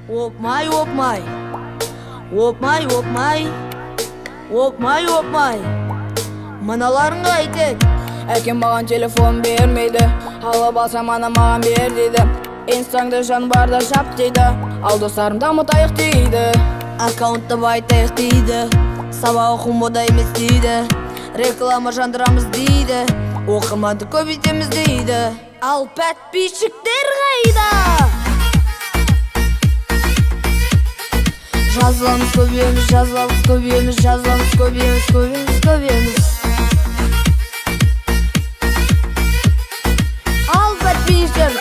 Опмай, опмай. Опмай, опмай. Опмай, опмай. Мыналарың қайтет. Әкем маған телефон бермейді, алып алсам анам маған бер дейді. Инстаңды жан барда жап дейді, ал достарым дамытайық дейді. Аккаунтты байтайық дейді, сабақ оқумада емес дейді. Реклама жандырамыз дейді, оқырманды көбейтеміз дейді. Ал подписчиктер қайда? Жазыламыз көбейеміз, жазыламыз көбейеміз, жазыламыз көбейеміз, көбейеміз, көбейеміз. Ал подписчиктер,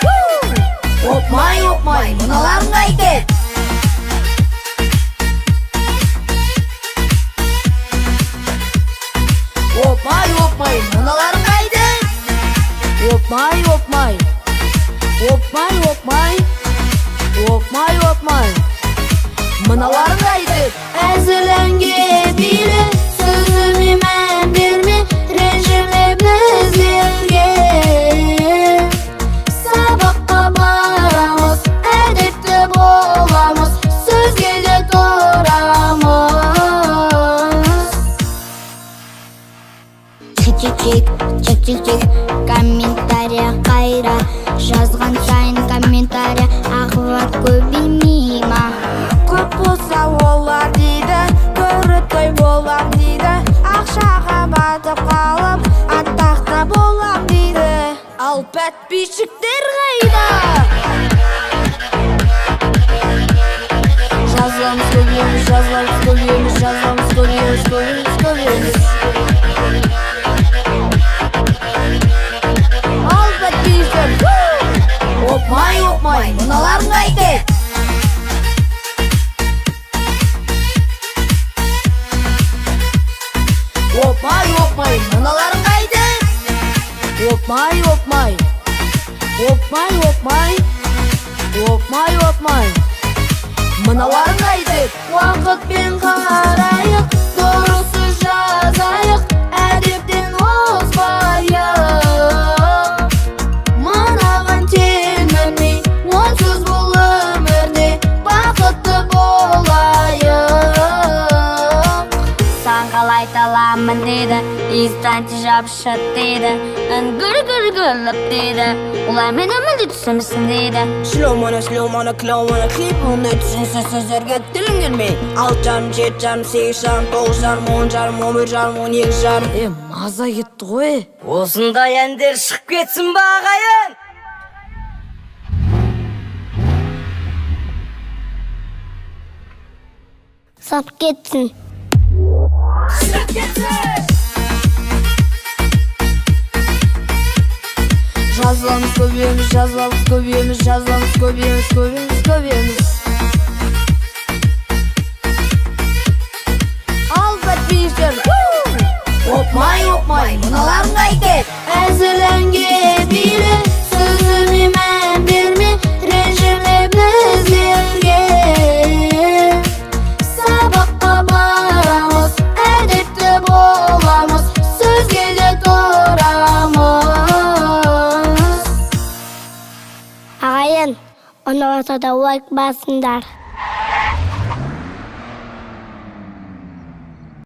опмай, опмай, мыналарың қайтет. Опмай, опмай, мыналарың қайтет. Опмай, опмай. Опмай, опмай. Опмай, опмай. Мыналарың қайтет. Әзірленге биле, сөзіме мән берме, ренжіме біздерге. Сабаққа барамыз, әдепті боламыз, сөзге де тұрамыз. Чик-чик-чик, комментария қайра, жазған сайын комментария ағылат көбеймей ма? Көп болса олар дейді, көрітой болам дейді. Ақшаға батып қалып, атақта болам дейді. Ал подписчиктер қайда? Жазыламыз көбейеміз, жазыламыз көбейеміз, жазыламыз көбейеміз, көбейеміз, көбейеміз. Ал подписчиктер, опмай, опмай, мыналарың қайтет. Опмай, опмай, мыналарың қайтет. Опмай, опмай. Опмай, опмай. Опмай, опмай. Мыналарың қайтет. Уақытпен қарайық, дұрысы жазайық, әдептен озбайық. Мынаған телмірмей, онсыз бұл өмірде бақытты болайық. Сан қалай таламын дейді, инстанте жабышат дейді, үнгір-гір-гірліп дейді, олай мені мүлде түсінбісін дейді. Шлеманы, клеуманы, клипманы түсінсіз сөздерге тілім келмей. 6 жарым, 7 жарым, 8 жарым, 9 жарым, 10 жарым, 11 жарым, 12 жарым. Маза кетті ғой. Осындай әндер шығып кетсін ба ағайын? Сап кетсін. Жазыламыз көбейеміз, жазыламыз көбейеміз, жазыламыз көбейеміз, көбейеміз, көбейеміз. Ал подписчиктер, опмай, опмай, мыналарың қайтет. Әзірленге биле, сөзіме мән берме, ренжіме біздерге. Сабаққа барамыз, әдепті боламыз, сөзге де тұрамыз. Ағайын, ұнатса да лайк басыңдар.